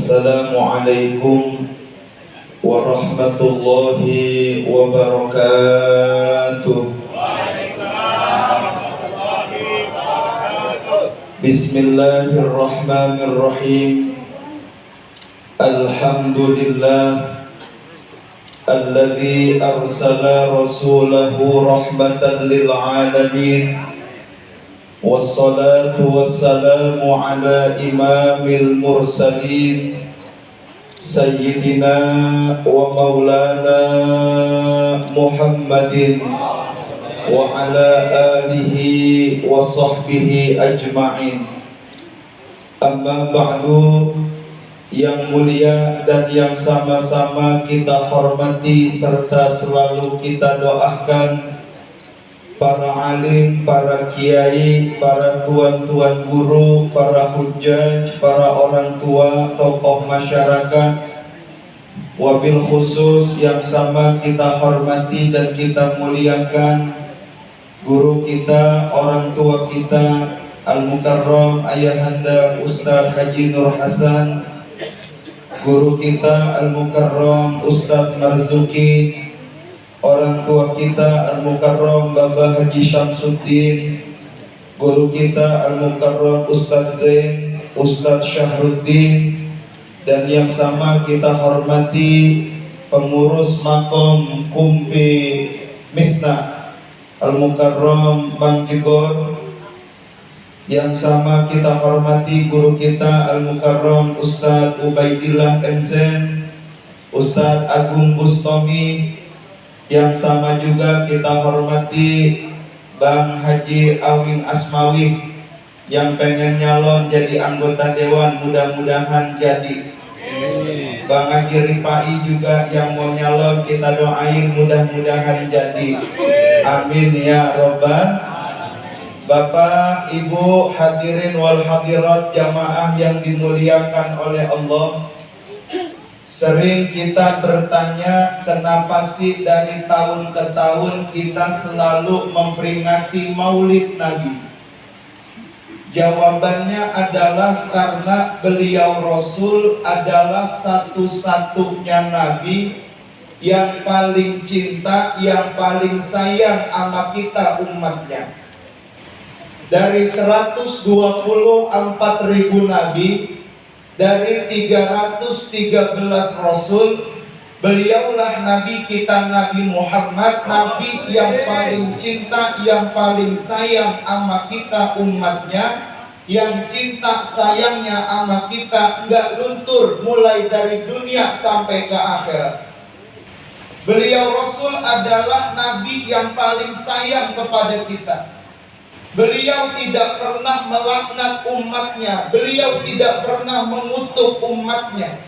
Assalamualaikum warahmatullahi wabarakatuh. Bismillahirrahmanirrahim. Alhamdulillah alladzi arsala rasulahu rahmatan lil alamin. Wassalatu wassalamu ala imamil mursalin Sayyidina wa maulana Muhammadin wa ala alihi wa sahbihi ajma'in. Amma ba'du, yang mulia dan yang sama-sama kita hormati serta selalu kita doakan para alim, para kiai, para tuan-tuan guru, para hujjaj, para orang tua, tokoh masyarakat, wabil khusus yang sama kita hormati dan kita muliakan guru kita, orang tua kita, Al-Mukarram Ayahanda Ustadz Haji Nur Hasan, guru kita Al-Mukarram Ustadz Marzuki, orang tua kita Al-Mukarram Bapak Haji Syamsuddin, guru kita Al-Mukarram Ustadz Zain, Ustadz Syahruddin, dan yang sama kita hormati pengurus makom Kumpi Misna Al-Mukarram Bang Jigor, yang sama kita hormati guru kita Al-Mukarram Ustadz Ubaidillah Mzen, Ustadz Agung Bustomi, yang sama juga kita hormati Bang Haji Awing Asmawi yang pengen nyalon jadi anggota dewan, mudah-mudahan jadi. Bang Haji Ripai juga yang mau nyalon, kita doain mudah-mudahan jadi. Amin ya robbal. Bapak, Ibu, hadirin wal hadirat jamaah yang dimuliakan oleh Allah. Sering kita bertanya, kenapa sih dari tahun ke tahun kita selalu memperingati Maulid Nabi? Jawabannya adalah karena beliau Rasul adalah satu-satunya Nabi yang paling cinta, yang paling sayang sama kita umatnya. Dari 124.000 Nabi, dari 313 Rasul, beliaulah Nabi kita, Nabi Muhammad, Nabi yang paling cinta, yang paling sayang sama kita umatnya, yang cinta sayangnya sama kita enggak luntur mulai dari dunia sampai ke akhirat. Beliau Rasul adalah Nabi yang paling sayang kepada kita. Beliau tidak pernah melaknat umatnya. Beliau tidak pernah mengutuk umatnya.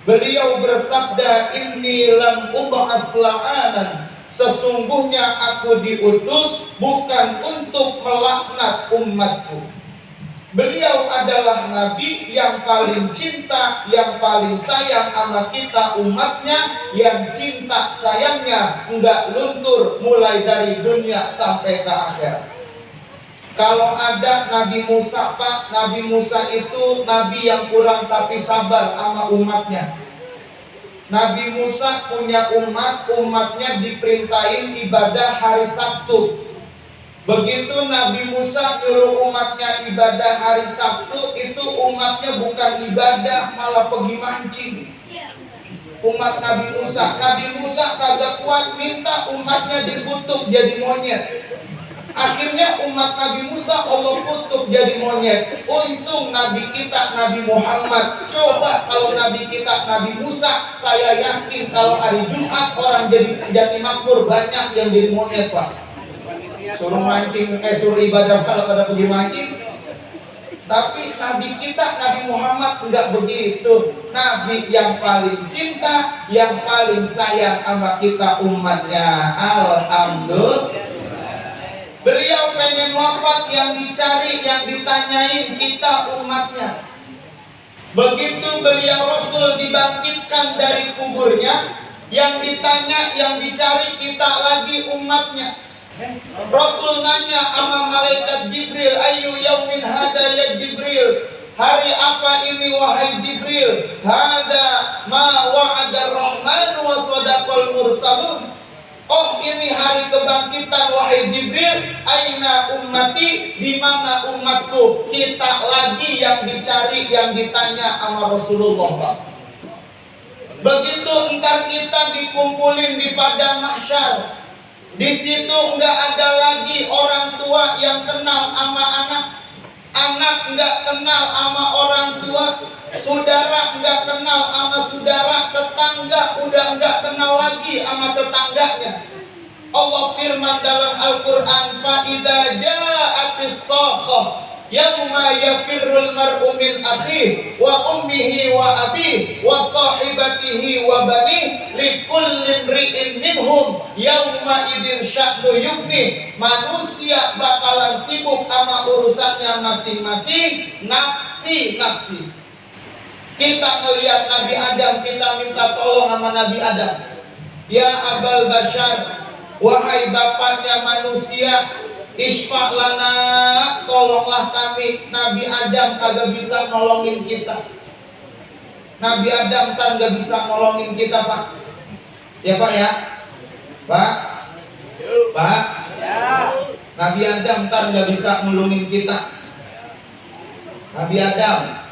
Beliau bersabda, Inni lam ub'ats la'anan. Sesungguhnya aku diutus bukan untuk melaknat umatku. Beliau adalah Nabi yang paling cinta, yang paling sayang sama kita umatnya, yang cinta sayangnya enggak luntur mulai dari dunia sampai ke akhirat. Kalau ada Nabi Musa, Pak, Nabi Musa itu Nabi yang kurang tapi sabar sama umatnya. Nabi Musa punya umat, umatnya diperintahin ibadah hari Sabtu. Begitu Nabi Musa nyuruh umatnya ibadah hari Sabtu, itu umatnya bukan ibadah, malah pergi mancing. Umat Nabi Musa kagak kuat, minta umatnya dikutuk jadi monyet. Akhirnya umat Nabi Musa Allah kutuk jadi monyet. Untung Nabi kita Nabi Muhammad. Coba kalau Nabi kita Nabi Musa, saya yakin kalau hari Jumat orang jadi makmur, banyak yang jadi monyet, Pak. Suruh mancing, suruh ibadah kalau pada pergi mancing. Tapi Nabi kita Nabi Muhammad enggak begitu. Nabi yang paling cinta, yang paling sayang sama kita umatnya. Alhamdulillah. Beliau pengen wafat, yang dicari, yang ditanyain kita umatnya. Begitu beliau Rasul dibangkitkan dari kuburnya, yang ditanya, yang dicari kita lagi umatnya. Rasul nanya sama malaikat Jibril, ayu yaumin hada ya Jibril, Hari apa ini wahai Jibril? Hada ma wa'ada Rahman wa sadaqal mursalun. Oh, ini hari kebangkitan wahai Jibril. Aina ummati, di mana umatku? Kita lagi yang dicari, yang ditanya sama Rasulullah, Pak. Begitu entar kita dikumpulin di padang mahsyar, di situ enggak ada lagi orang tua yang kenal sama anak, anak enggak kenal sama orang tua, saudara enggak kenal sama saudara, tetangga udah enggak kenal lagi sama tetangganya. Allah firman dalam Al-Quran, fa idza ja'atis sakhah yauma yafirrul mar'u min akhihi wa ummihi wa abihi wa sahibatihi wa banihi likulli imri'in minhum yauma idzin sya'nu yughni. Manusia bakalan sibuk sama urusannya masing-masing, nafsi. Kita ngelihat Nabi Adam, kita minta tolong sama Nabi Adam. Ya Abal Bashar, wahai bapaknya manusia, isfa' lana, tolonglah kami. Nabi Adam kagak bisa nolongin kita. Nabi Adam kan gak bisa nolongin kita, Pak. Ya Pak ya? Pak? Pak? Nabi Adam kan gak bisa nolongin kita. Nabi Adam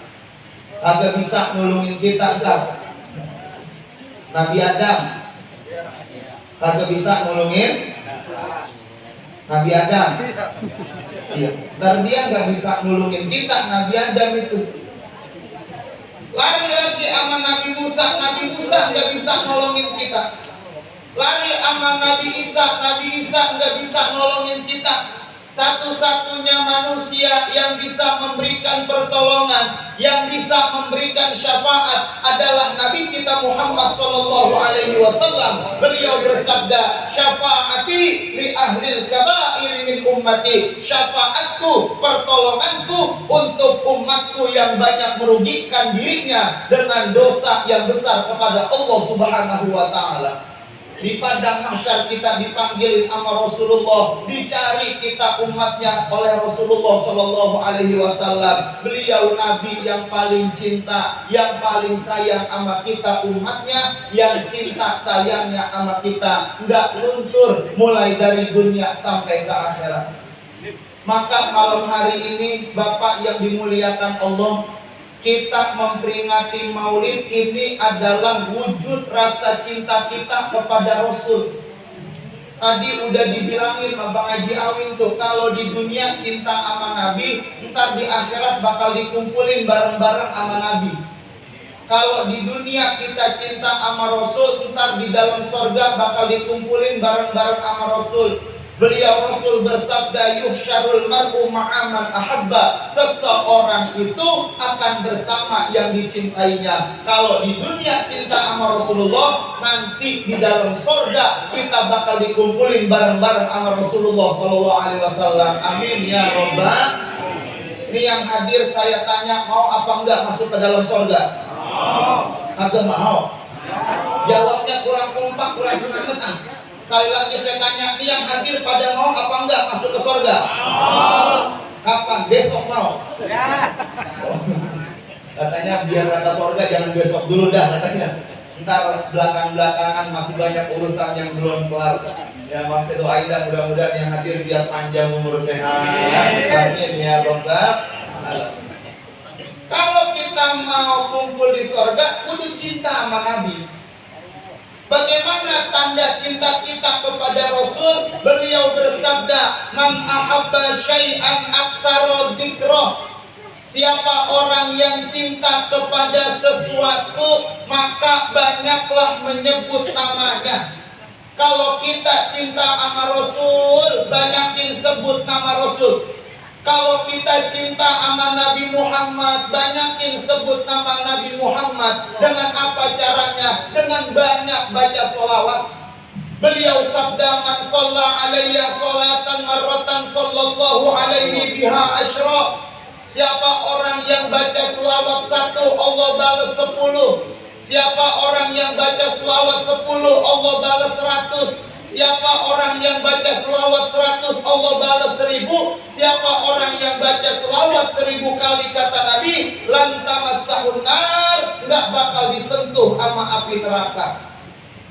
kagak bisa nolongin kita, entar. Nabi Adam kagak bisa nolongin Nabi Adam. Iya, ntar dia nggak bisa nolongin kita. Nabi Adam itu lari lagi sama Nabi Musa nggak bisa nolongin kita. Lari sama Nabi Isa nggak bisa nolongin kita. Satu-satunya manusia yang bisa memberikan pertolongan, yang bisa memberikan syafaat adalah Nabi kita Muhammad sallallahu alaihi wasallam. Beliau bersabda, "Syafaati li ahlil kaba'ir min ummati." Syafaatku, pertolonganku untuk umatku yang banyak merugikan dirinya dengan dosa yang besar kepada Allah Subhanahu wa taala. Di padang mahsyar kita dipanggil sama Rasulullah, dicari kita umatnya oleh Rasulullah sallallahu alaihi wasallam. Beliau nabi yang paling cinta, yang paling sayang sama kita umatnya, yang cinta sayangnya sama kita enggak luntur mulai dari dunia sampai ke akhirat. Maka malam hari ini Bapak yang dimuliakan Allah, kita memperingati Maulid ini adalah wujud rasa cinta kita kepada Rasul. Tadi udah dibilangin sama Bang Haji Awin tuh, kalau di dunia cinta sama Nabi, ntar di akhirat bakal dikumpulin bareng-bareng sama Nabi. Kalau di dunia kita cinta sama Rasul, ntar di dalam sorga bakal dikumpulin bareng-bareng sama Rasul. Beliau Rasul bersabda, yuhsyarul mar'u ma'aman ahabba. Seseorang itu akan bersama yang dicintainya. Kalau di dunia cinta sama Rasulullah, nanti di dalam sorga kita bakal dikumpulin bareng-bareng sama Rasulullah sallallahu alaihi wasallam. Amin ya robbal. Ini yang hadir saya tanya, mau apa enggak masuk ke dalam sorga? Kagak mau. Jawabnya kurang kompak, kurang semangat. Sekali lagi saya tanya, ini yang hadir pada mau apa enggak masuk ke surga? Kapan? Besok mau? Katanya biar kata surga jangan besok dulu dah katanya. Ntar belakang-belakangan masih banyak urusan yang belum kelar. Ya masih doain dah, mudah-mudahan yang hadir biar panjang umur sehat. Amin ya Rabbal. Kalau kita mau kumpul di surga, kudu cinta sama Nabi. Bagaimana tanda cinta kita kepada Rasul? Beliau bersabda, "Man ahabba syai'an aktsara dzikrah." Siapa orang yang cinta kepada sesuatu, maka banyaklah menyebut namanya. Kalau kita cinta sama Rasul, banyakin sebut nama Rasul. Kalau kita cinta sama Nabi Muhammad, banyakin sebut nama Nabi Muhammad. Dengan apa caranya? Dengan banyak baca sholawat. Beliau sabda, "Man shalla alayya sholatan marratan sallallahu alaihi biha asyra." Siapa orang yang baca selawat 1, Allah balas 10. Siapa orang yang baca selawat 10, Allah balas 100. Siapa orang yang baca selawat 100 Allah balas 1000. Siapa orang yang baca selawat 1000 kali kata Nabi, lan tamassahun nar, nggak bakal disentuh sama api neraka.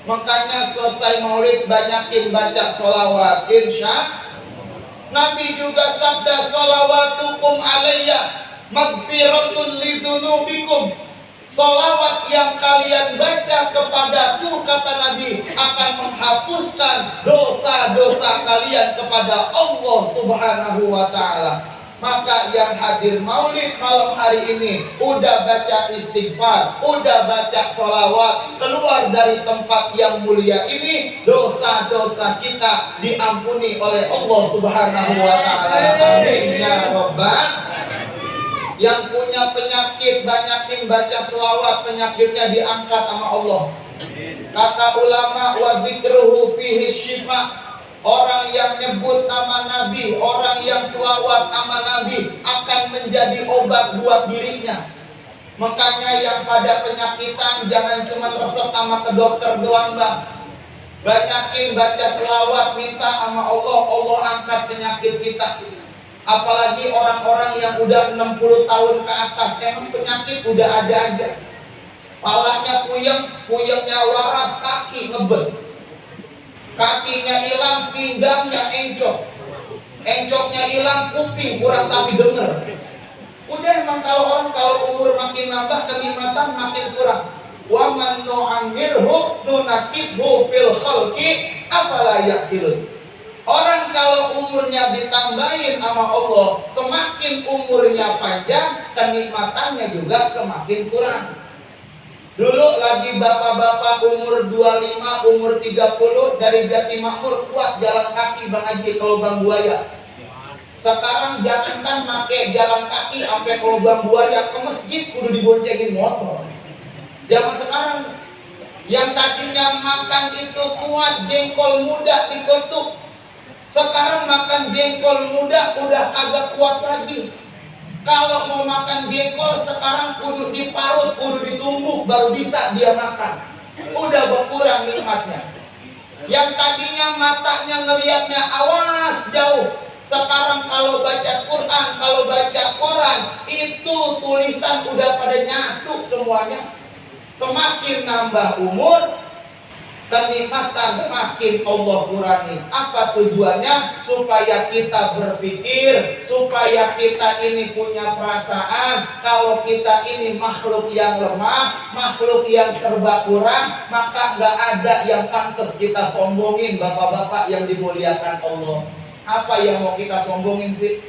Makanya selesai maulid banyakin baca selawat. Insya Nabi juga sabda, salawatukum alayya magfiratun lidunubikum. Salawat yang kalian baca kepadaku, kata Nabi, akan menghapuskan dosa-dosa kalian kepada Allah Subhanahu wa ta'ala. Maka yang hadir maulid malam hari ini udah baca istighfar, udah baca sholawat, keluar dari tempat yang mulia ini, dosa-dosa kita diampuni oleh Allah Subhanahu wa ta'ala. Amin ya Rabbal. Yang punya penyakit banyakin baca selawat, penyakitnya diangkat sama Allah. Kata ulama, wa dzikruhu fihi syifa. Orang yang nyebut nama Nabi, orang yang selawat nama Nabi akan menjadi obat buat dirinya. Makanya yang pada penyakitan jangan cuma resep sama ke dokter doang, Bang. Banyakin baca selawat, minta sama Allah, Allah angkat penyakit kita. Apalagi orang-orang yang udah 60 tahun ke atas, emang penyakit udah ada aja. Palanya puyeng, puyengnya waras, kaki ngebet, kakinya hilang, pinggangnya encok, encoknya hilang, kuping kurang tapi denger. Udah emang kalau umur makin nambah kenikmatan makin kurang. Wa man nu'ammirhu nunakishu fil khalqi afala yaqilun. Orang kalau umurnya ditambahin sama Allah, semakin umurnya panjang, kenikmatannya juga semakin kurang. Dulu lagi bapak-bapak umur 25, umur 30 dari Jatimahmur kuat jalan kaki Bang Haji ke Lubang Buaya. Sekarang jangankan pakai jalan kaki sampai ke Lubang Buaya, ke masjid kudu diboncengin motor. Zaman sekarang yang tadinya makan itu kuat jengkol muda diketuk, sekarang makan jengkol muda udah agak kuat lagi. Kalau mau makan jengkol sekarang kudu diparut, kudu ditumbuk baru bisa dia makan. Udah berkurang nikmatnya. Yang tadinya matanya ngelihatnya awas jauh, sekarang kalau baca Quran, kalau baca koran, itu tulisan udah pada nyatu semuanya. Semakin nambah umur, kenikmatan makin Allah kurangi. Apa tujuannya? Supaya kita berpikir, supaya kita ini punya perasaan kalau kita ini makhluk yang lemah, makhluk yang serba kurang, maka nggak ada yang pantas kita sombongin. Bapak-bapak yang dimuliakan Allah, apa yang mau kita sombongin sih?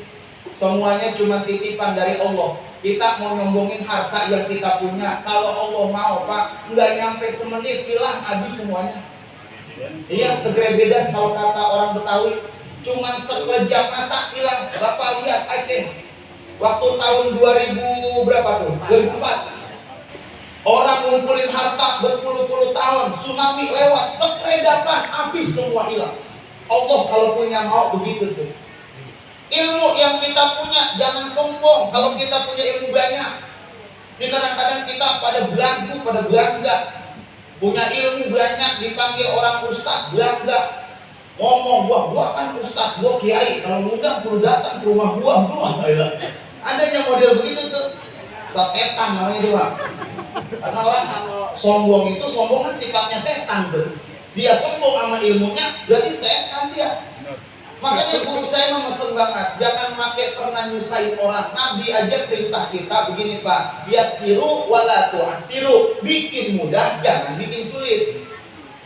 Semuanya cuma titipan dari Allah. Kita mau nyombongin harta yang kita punya, kalau Allah mau Pak, nggak nyampe semenit hilang habis semuanya. Iya, segrebedan kalau kata orang Betawi, cuman sekejap mata hilang. Bapak lihat Aceh, waktu tahun 2000 berapa tuh? 2004. Orang ngumpulin harta berpuluh-puluh tahun, tsunami lewat, sekredapan habis semua hilang. Allah kalau punya mau begitu tuh. Ilmu yang kita punya jangan sombong. Kalau kita punya ilmu banyak, kadang-kadang kita pada belagu, pada belangga. Punya ilmu banyak dipanggil orang ustaz, belangga. Ngomong gua kan ustaz, gua kiai. Kalau ngundang perlu datang ke rumah gua. Adanya model begitu tuh. Ustaz setan namanya doang. Karena orang kalau sombong itu, sombong kan sifatnya setan tuh. Dia sombong sama ilmunya, berarti setan dia. Makanya guru saya memesan banget, jangan pakai pernah nyusahin orang. Nabi aja perintah kita begini Pak, yassiru wala tu'assiru, bikin mudah, jangan bikin sulit.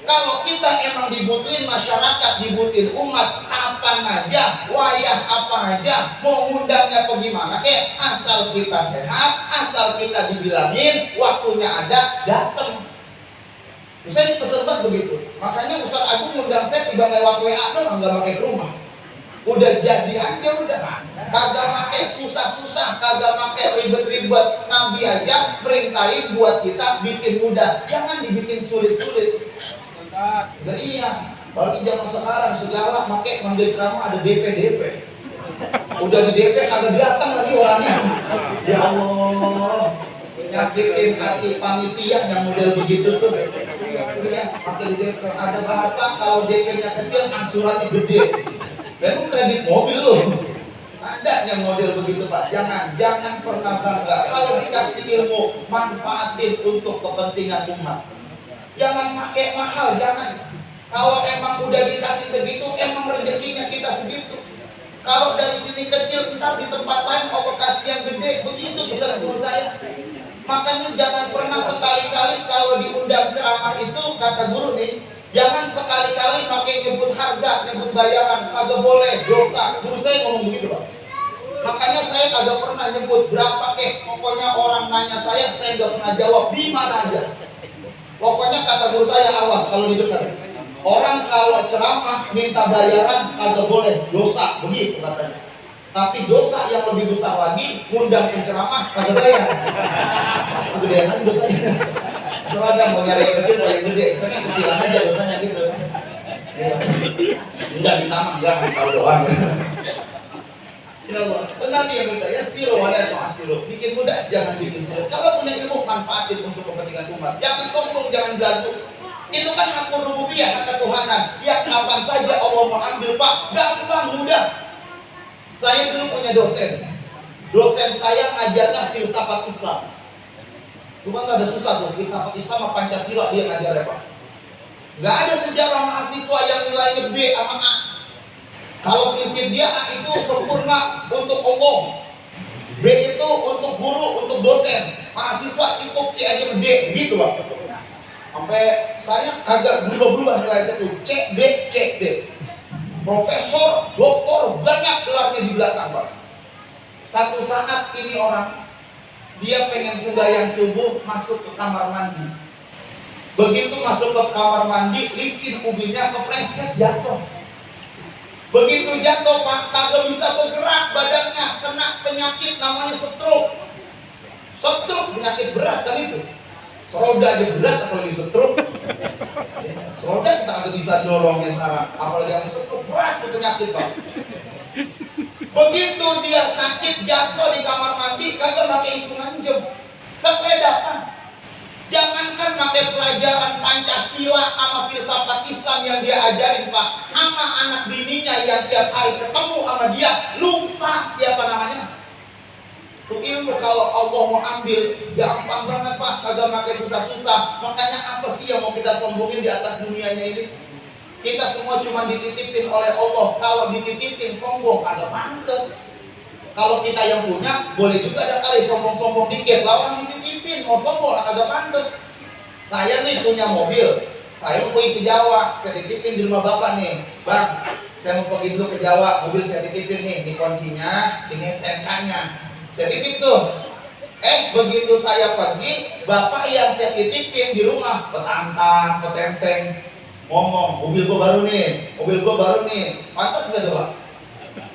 Kalau kita emang dibutuhin masyarakat, dibutuhin umat, kapan aja, wayah apa aja, mau ngundangnya bagaimana kek, asal kita sehat, asal kita dibilangin, waktunya ada, datang. Saya pesen banget begitu. Makanya Ustaz Agung ngundang saya tiba lewat WA doang, nggak pakai ke rumah. Udah jadi aja udah. Kagak pakai susah-susah, kagak pakai ribet-ribet. Nabi aja perintahin buat kita bikin mudah, jangan dibikin sulit-sulit. Nah, iya, apalagi zaman sekarang segala pakai manggil ceramah ada DP. Udah di DP kagak datang lagi orangnya. Ya Allah, nyakitin hati panitia yang model begitu tuh. ya, pakai di DP. Ada bahasa kalau DP-nya kecil, angsurannya gede. Memang kredit mobil loh. Ada yang model begitu Pak. Jangan pernah bangga. Kalau dikasih ilmu, manfaatin untuk kepentingan umat. Jangan pakai mahal, jangan. Kalau emang udah dikasih segitu, emang rezekinya kita segitu. Kalau dari sini kecil, ntar di tempat lain mau kasih yang gede, begitu besar guru saya. Makanya jangan pernah sekali-kali kalau diundang ceramah itu, kata guru nih, jangan sekali-kali pakai nyebut harga, nyebut bayaran, kagak boleh, dosa. Guru saya ngomong begitu Pak. Makanya saya kagak pernah nyebut berapa pokoknya orang nanya saya nggak pernah jawab di mana aja. Pokoknya kata guru saya, awas kalau didengar. Orang kalau ceramah minta bayaran kagak boleh, dosa, begitu katanya. Tapi dosa yang lebih besar lagi, ngundang penceramah kagak bayar. Kegedean aja dosanya. Seragam mau nyari yang kecil mau yang gede, soalnya kecilan aja dosanya gitu. Enggak ditamang, jangan kalau doang. Ya Allah, Nabi yang minta ya siro wala tu'asiru. Bikin mudah, jangan bikin sulit. Kalau punya ilmu, manfaatin untuk kepentingan umat. Jangan sombong, jangan belagu. Itu kan hak rububiyah, hak ketuhanan. Ya kapan saja Allah mau ambil Pak, gampang, mudah. Saya dulu punya dosen. Dosen saya ngajarnya filsafat Islam. Cuma nggak ada susah tuh, filsafat Islam sama Pancasila dia ngajar ya Pak. Nggak ada sejarah mahasiswa yang nilainya B sama A. Kalau prinsip dia A itu sempurna untuk Allah, B itu untuk guru, untuk dosen, mahasiswa cukup C aja D, gitu Pak. Sampai saya agak berubah-berubah nilai saya tuh C, D. Profesor, doktor, banyak gelarnya di belakang Pak. Satu saat ini orang, dia pengen sembahyang subuh masuk ke kamar mandi. Begitu masuk ke kamar mandi, licin ubinnya kepleset jatuh. Begitu jatuh Pak, kagak bisa bergerak badannya, kena penyakit namanya stroke. Stroke penyakit berat kan itu. Seroda aja berat apalagi stroke. Seroda kita kagak bisa dorongnya sekarang, apalagi yang stroke berat itu penyakit Pak. Begitu dia sakit jatuh di kamar mandi, kagak pakai hitungan jam. Sepeda Pak. Jangankan pakai pelajaran Pancasila sama filsafat Islam yang dia ajarin Pak, sama anak bininya yang tiap hari ketemu sama dia lupa siapa namanya. Tuh ilmu kalau Allah mau ambil gampang banget Pak, kagak pakai susah-susah. Makanya apa sih yang mau kita sombongin di atas dunianya ini? Kita semua cuma dititipin oleh Allah. Kalau dititipin sombong kagak pantas. Kalau kita yang punya, boleh juga ada kali sombong-sombong dikit. Lawan dititipin, mau sombong, agak pantas. Saya nih punya mobil, saya mau pergi ke Jawa, saya titipin di rumah bapak nih. Bang, saya mau pergi dulu ke Jawa, mobil saya titipin nih, ini kuncinya, ini STNK-nya. Saya titip tuh. Begitu saya pergi, bapak yang saya titipin di rumah, petantang, petenteng, ngomong, mobil gua baru nih, pantas gak tuh Pak?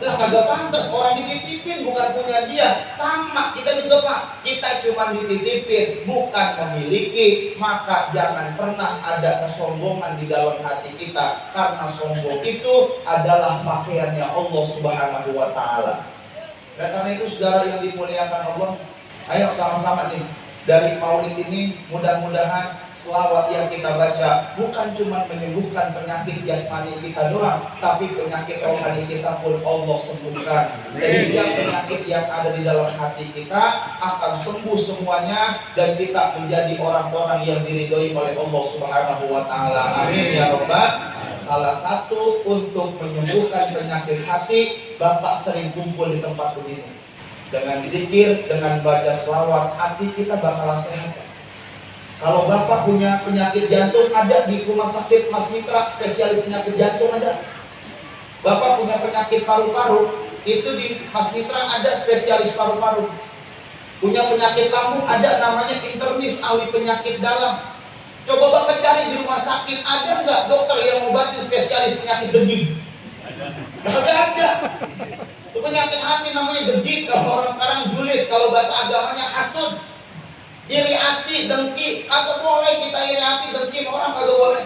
Lah kagak pantas, orang dititipin bukan punya dia. Sama kita juga Pak, kita cuma dititipin bukan memiliki. Maka jangan pernah ada kesombongan di dalam hati kita, karena sombong itu adalah pakaiannya Allah Subhanahu wa Ta'ala. Dan karena itu saudara yang dimuliakan Allah, ayo sama-sama nih dari maulid ini mudah-mudahan selawat yang kita baca bukan cuma menyembuhkan penyakit jasmani kita doang, tapi penyakit rohani kita pun Allah sembuhkan. Sehingga penyakit yang ada di dalam hati kita akan sembuh semuanya dan kita menjadi orang-orang yang diridhoi oleh Allah Subhanahu wa Ta'ala. Amin ya Rabbal. Salah satu untuk menyembuhkan penyakit hati, Bapak sering kumpul di tempat begini. Dengan zikir, dengan baca selawat, hati kita bakalan sehat. Kalau Bapak punya penyakit jantung, ada di rumah sakit Mas Mitra, spesialis penyakit jantung ada. Bapak punya penyakit paru-paru, itu di Mas Mitra ada spesialis paru-paru. Punya penyakit lambung, ada namanya internis, ahli penyakit dalam. Coba Bapak cari di rumah sakit, ada nggak dokter yang ngobatin spesialis penyakit daging? Nggak ada. Itu penyakit hati namanya degik, kalau orang sekarang julid, kalau bahasa agamanya hasud. Iri hati, dengki, kagak boleh kita iri hati, dengki orang kagak boleh.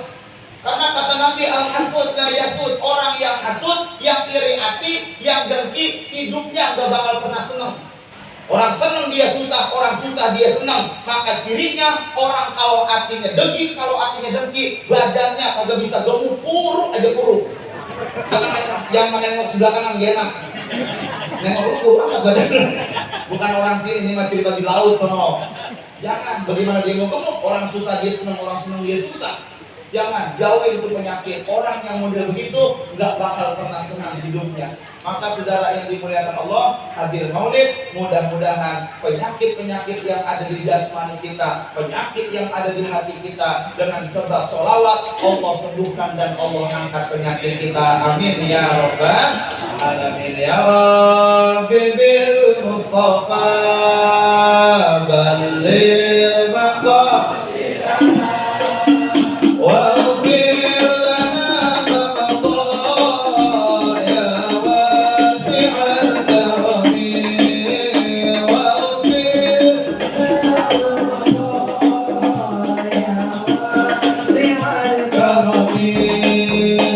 Karena kata Nabi al-hasud la yasud, orang yang hasud, yang iri hati, yang dengki, hidupnya gak bakal pernah senang. Orang senang dia susah, orang susah dia senang. Maka cirinya orang kalau hatinya dengki, kalau hatinya dengki, badannya kagak bisa gemuk, kuruk aja kuruk. Jangan makan nengok sebelah kanan gak enak. Nengok lu kuruk amat badannya. Bukan orang sini, ini mah cerita di laut sono. Jangan, bagaimana dia mau gemuk? Orang susah dia senang, orang senang dia susah. Jangan, jauhi itu penyakit. Orang yang model begitu nggak bakal pernah senang hidupnya. Maka saudara yang dimuliakan Allah, hadir maulid, mudah-mudahan penyakit-penyakit yang ada di jasmani kita, penyakit yang ada di hati kita, dengan sebab sholawat Allah sembuhkan dan Allah angkat penyakit kita. Amin ya rabbal alamin. Ya Rabbi bil Mustafa balligh maqasidana واغفر لنا ما مضى يا واسع الكرم واغفر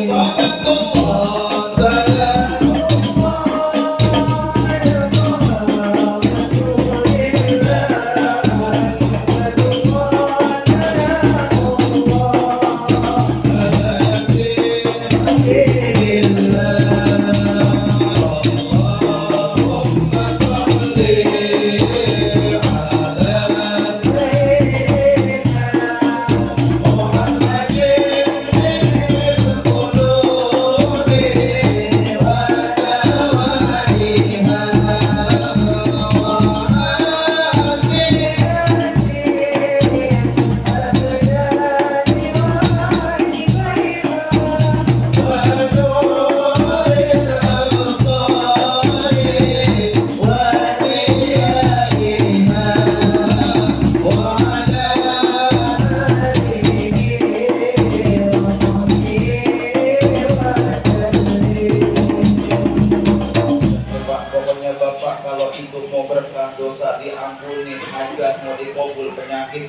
صلاة الله سلام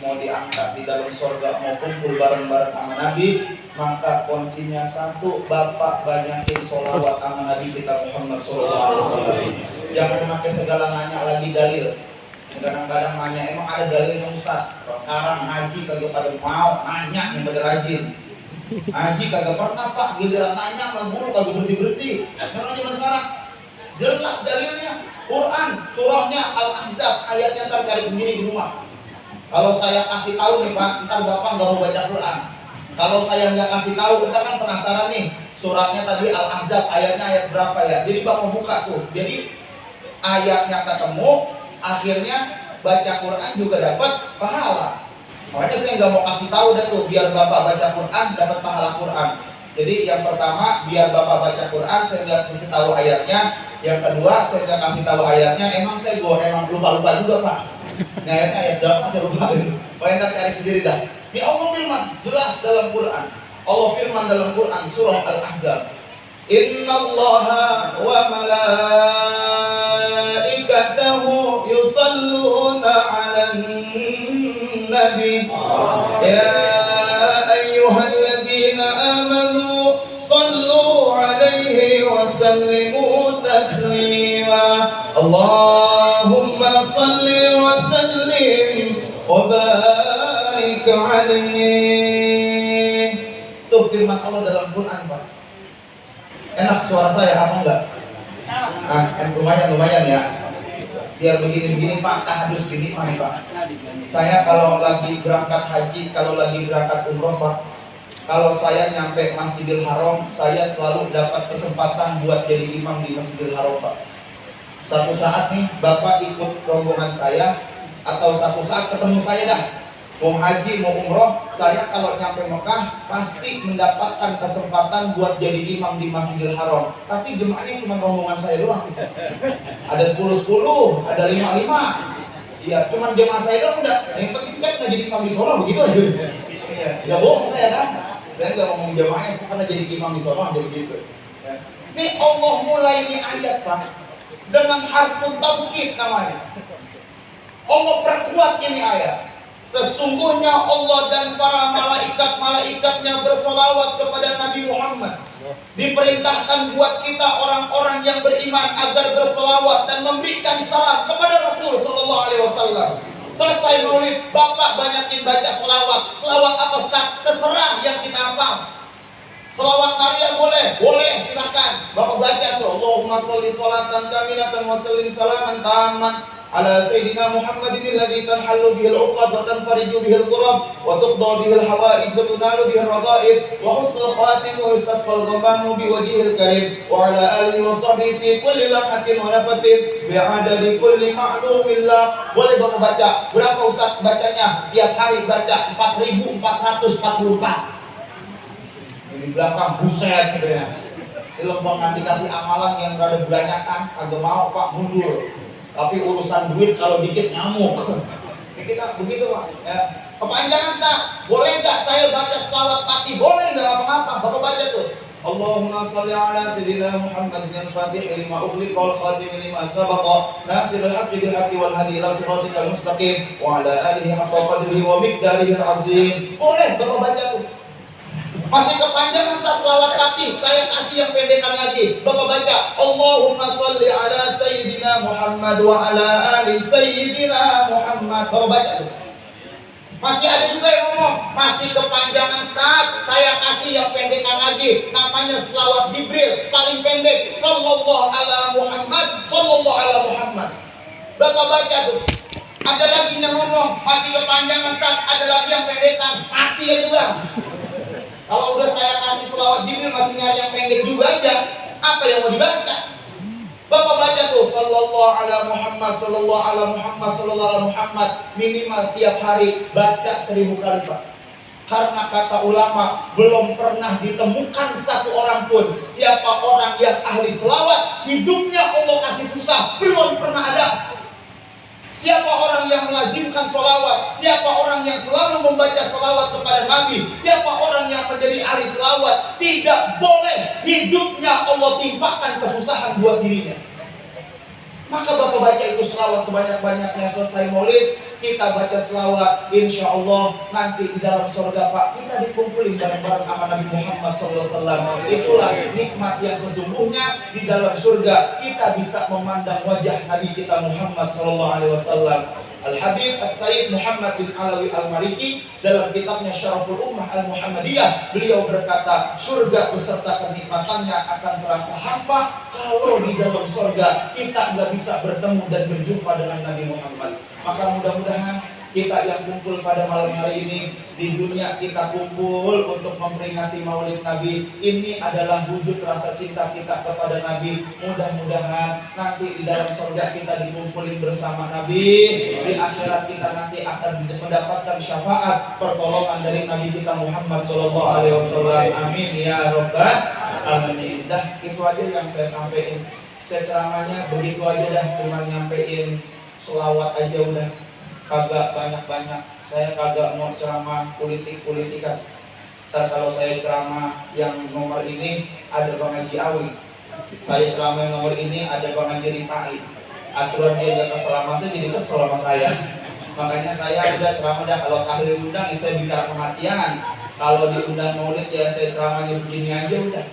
mau diangkat di dalam surga, mau kumpul bareng-bareng sama Nabi, maka kuncinya satu, Bapak banyakin sholawat sama Nabi kita Muhammad SAW. Jangan pakai segala nanya lagi dalil. Kadang-kadang nanya, emang ada dalilnya Ustaz? Sekarang haji kagak pada mau nanya yang pada rajin. Haji kagak pernah Pak, giliran nanya sama guru kagak berhenti-berhenti. Memang zaman sekarang jelas dalilnya. Quran, surahnya Al-Ahzab, ayatnya ntar cari sendiri di rumah. Kalau saya kasih tahu nih Pak, ntar Bapak nggak mau baca Quran. Kalau saya nggak kasih tahu, ntar kan penasaran nih. Suratnya tadi Al-Ahzab, ayatnya ayat berapa ya? Jadi Bapak buka tuh. Jadi ayatnya ketemu, akhirnya baca Quran juga dapat pahala. Makanya saya nggak mau kasih tahu deh tuh, biar Bapak baca Quran dapat pahala Quran. Jadi yang pertama, biar Bapak baca Quran, saya nggak kasih tahu ayatnya. Yang kedua, saya nggak kasih tahu ayatnya. Emang lupa-lupa juga Pak. Nah, ayat berapa saya lupa. Pokoknya ntar cari sendiri dah. Ini Allah firman jelas dalam Quran. Allah firman dalam Quran surah Al-Ahzab. Innallaha wa malaikatahu yusalluna 'alan nabi. Ya ayyuhalladzina amanu sallu 'alaihi wa sallimu taslima. Allahumma salli wa sallim wa barik alaihi. Itu firman Allah dalam Quran Pak. Enak suara saya apa enggak? Nah, lumayan ya. Biar begini-begini Pak, harus begini nih Pak. Saya kalau lagi berangkat haji, kalau lagi berangkat umroh Pak, kalau saya nyampe Masjidil Haram, saya selalu dapat kesempatan buat jadi imam di Masjidil Haram Pak. Satu saat nih Bapak ikut rombongan saya, atau satu saat ketemu saya dah, mau haji mau umroh, saya kalau nyampe Mekah pasti mendapatkan kesempatan buat jadi imam di Masjidil Haram. Tapi jemaahnya cuma rombongan saya doang. Ada 10-10, ada 5-5. Iya, cuma jemaah saya doang udah. Yang penting saya nggak jadi imam di Solo begitu aja. Iya, nggak bohong saya kan. Saya nggak ngomong jemaahnya, saya pernah jadi imam di Solo jadi gitu. Nih Allah mulai ini ayat Pak dengan harfun taukid namanya. Allah perkuat ini ayat. Sesungguhnya Allah dan para malaikat-malaikatnya bersolawat kepada Nabi Muhammad. Diperintahkan buat kita orang-orang yang beriman agar berselawat dan memberikan salam kepada Rasul Sallallahu Alaihi Wasallam. Selesai maulid, Bapak banyakin baca selawat. Selawat apa Ustaz? Terserah yang kita hafal. Selawat Maria boleh silakan. Bapak baca tuh, Allahumma sholli sholatan kamilatan wa sallim salaman tamman ala sayyidina Muhammadin alladzi tanhallu bihil 'uqad wa tanfariju bihil qurab wa tuqda bihil hawaid wa tunalu bihil rada'id wa husnul khatim wa yustasqal ghamamu bi wajhil karim wa ala alihi wa sahbihi fi kulli lamhatin wa nafasin bi'adadi kulli ma'lumillah. Boleh Bapak baca. Berapa Ustaz bacanya? Tiap hari baca 4444. Di belakang buset gitu ya. Di lembangan dikasih amalan yang rada beranyakan, agak mau Pak mundur. Tapi urusan duit kalau dikit nyamuk. Kita begitu Pak. Ya. Kepanjangan Ustaz, boleh nggak saya baca selawat Fatih? Boleh nggak apa-apa. Bapak baca tuh. Allahumma sholli ala sayyidina Muhammadin al-Fatih lima ughliqa wal khatim lima sabaqa nasiril haqqi bil haqqi wal hadi ila siratikal mustaqim wa ala alihi haqqa qadrihi wa miqdarihi azim. Boleh Bapak baca tuh. Masih kepanjangan selawat Fatih, saya kasih yang pendekan lagi. Bapak baca Allahumma sholli ala sayyidina Muhammad wa ala ali sayyidina Muhammad. Bapak baca tuh. Masih ada juga yang ngomong, masih kepanjangan saat saya kasih yang pendekan lagi. Namanya selawat Jibril, paling pendek. Sallallahu ala Muhammad, sallallahu ala Muhammad. Bapak baca tuh. Ada lagi yang ngomong, masih kepanjangan saat, ada lagi yang pendekan. Mati aja Bang. Kalau udah saya kasih selawat Jibril masih nyari yang pendek juga aja, apa yang mau dibaca? Bapak baca tuh sallallahu ala Muhammad, sallallahu ala Muhammad, sallallahu ala Muhammad. Minimal tiap hari baca 1000 kali Pak. Karena kata ulama belum pernah ditemukan satu orang pun siapa orang yang ahli selawat hidupnya Allah kasih susah, belum pernah ada. Siapa orang yang melazimkan sholawat, siapa orang yang selalu membaca sholawat kepada Nabi, siapa orang yang menjadi ahli sholawat, tidak boleh hidupnya Allah timpakan kesusahan buat dirinya. Maka Bapak baca itu sholawat sebanyak-banyaknya. Selesai maulid, kita baca sholawat, insya Allah nanti di dalam surga Pak, kita dikumpulin bareng-bareng sama Nabi Muhammad SAW. Itulah nikmat yang sesungguhnya di dalam surga. Kita bisa memandang wajah Nabi kita Muhammad SAW. Al-Habib As-Sayyid Muhammad bin Alawi Al-Maliki dalam kitabnya Syaraful Ummah Al-Muhammadiyah, beliau berkata, surga beserta kenikmatannya akan terasa hampa kalau di dalam surga kita nggak bisa bertemu dan berjumpa dengan Nabi Muhammad. Maka mudah-mudahan kita yang kumpul pada malam hari ini, di dunia kita kumpul untuk memperingati Maulid Nabi. Ini adalah wujud rasa cinta kita kepada Nabi. Mudah-mudahan nanti di dalam surga kita dikumpulin bersama Nabi. Di akhirat kita nanti akan mendapatkan syafaat pertolongan dari Nabi kita Muhammad SAW. Amin ya Rabbal Alamin. Dah itu aja yang saya sampaikan. Saya ceramahnya begitu aja dah, cuma nyampein selawat aja udah. Kagak banyak-banyak. Saya kagak mau ceramah politik-politikan. Ntar kalau saya ceramah yang nomor ini ada Bang Haji Awi, saya ceramah yang nomor ini ada Bang Haji Ripai. Aturan dia gak kesel sama saya, jadi kesel sama saya. Makanya saya udah ceramah dah, kalau tahlil undang ya saya bicara kematian. Kalau diundang maulid ya saya ceramahnya begini aja udah.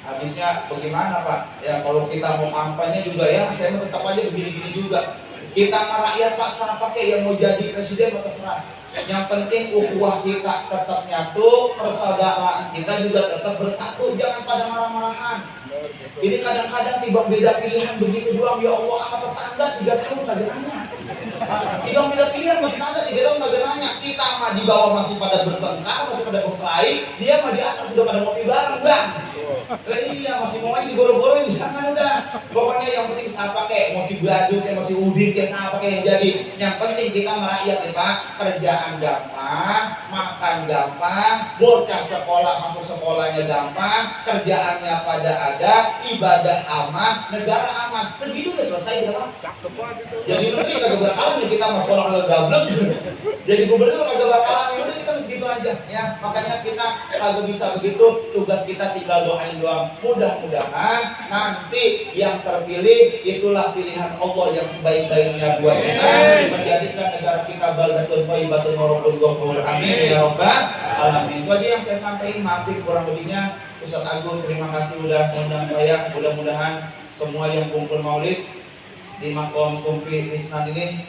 Habisnya bagaimana Pak? Ya kalau kita mau kampanye juga ya saya tetap aja begini-gini juga. Kita sama rakyat paksa pakai yang mau jadi presiden terserah. Yang penting ukhuwah kita tetap nyatu, persaudaraan kita juga tetap bersatu, jangan pada marah-marahan. Ini kadang-kadang tiba beda pilihan begitu doang, ya Allah sama tetangga 3 tahun kagak nanya. Tiba beda pilihan sama tetangga 3 tahun kagak nanya. Kita mah di bawah masih pada bertengkar, masih pada berkelahi, dia mah di atas sudah pada ngopi bareng Bang. Iya masih mau aja digoro-goroin, jangan udah. Pokoknya yang penting siapa kayak mau si Bladuk kayak mau si Udin kayak siapa kayak yang jadi. Yang penting kita merakyat ya Pak, kerjaan gampang, makan gampang, bocah sekolah masuk sekolahnya gampang, kerjaannya pada ada, ibadah aman, negara aman. Segitu udah selesai ya Pak. Jadi menteri kagak bakalan ya kita mau sekolah kagak gablek. Jadi gubernur kagak bakalan, ya kita mesti segitu aja ya. Makanya kita kalau bisa begitu, tugas kita tinggal doain doang. Mudah-mudahan nanti yang terpilih itulah pilihan Allah yang sebaik-baiknya buat kita, menjadikan negara kita baldatun thayyibatun wa rabbun ghafur. Amin ya rabbal alamin. Itu aja yang saya sampaikan, maafin kurang lebihnya. Ustaz Agung, terima kasih udah undang saya. Mudah-mudahan semua yang kumpul maulid di makom Kumpi Isnan ini,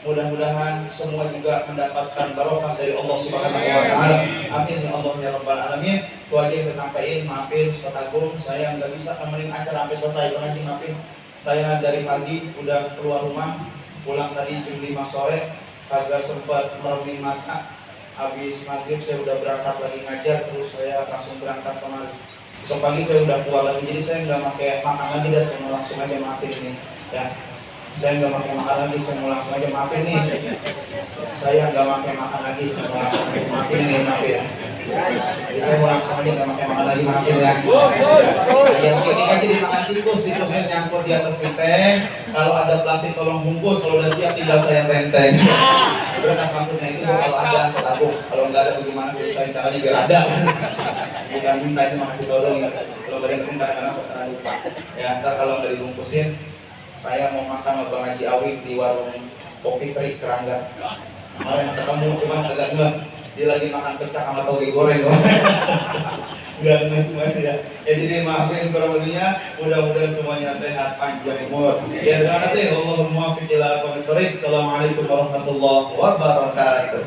mudah-mudahan semua juga mendapatkan barokah dari Allah Subhanahu wa taala. Amin ya Allah ya rabbal alamin. Itu aja yang saya sampaikan, maafin Ustaz Agung, saya nggak bisa temenin acara sampai selesai. Lagi maafin, saya dari pagi udah keluar rumah, pulang tadi jam 5 sore, kagak sempat meremin mata. Habis maghrib saya udah berangkat lagi ngajar, terus saya langsung berangkat kemari. Besok pagi saya udah keluar lagi, jadi saya nggak pakai makan lagi, dah saya mau langsung aja maafin ini ya. Saya nggak pakai makan lagi, saya mau langsung aja maafin nih. Saya nggak pakai makan lagi, saya mau langsung aja maafin nih, maafin. Jadi saya mau langsung aja nggak pakai makan lagi, maafin ya. Ayam klinik aja dimakan tikus, tikusnya nyangkut di atas genteng. Kalau ada plastik tolong bungkus, kalau udah siap tinggal saya tenteng. Berkat maksudnya itu kalau ada satu, kalau nggak ada bagaimana usahain caranya biar ada. Bukan minta itu makasih tolong. Kalau nggak ada minta karena saya lupa. Ya ntar kalau nggak dibungkusin, saya mau makan sama Bang Haji Awik di warung Kopi Terik Kerangga. Kemarin ketemu cuman agak ngeh, dia lagi makan pecah sama toge goreng. Nggak ngeh ya. Ya jadi maafin kurang lebihnya, mudah-mudahan semuanya sehat panjang umur. Ya terima kasih. Allahumma muwaffiq ila aqwamit thoriq. Assalamualaikum warahmatullahi wabarakatuh.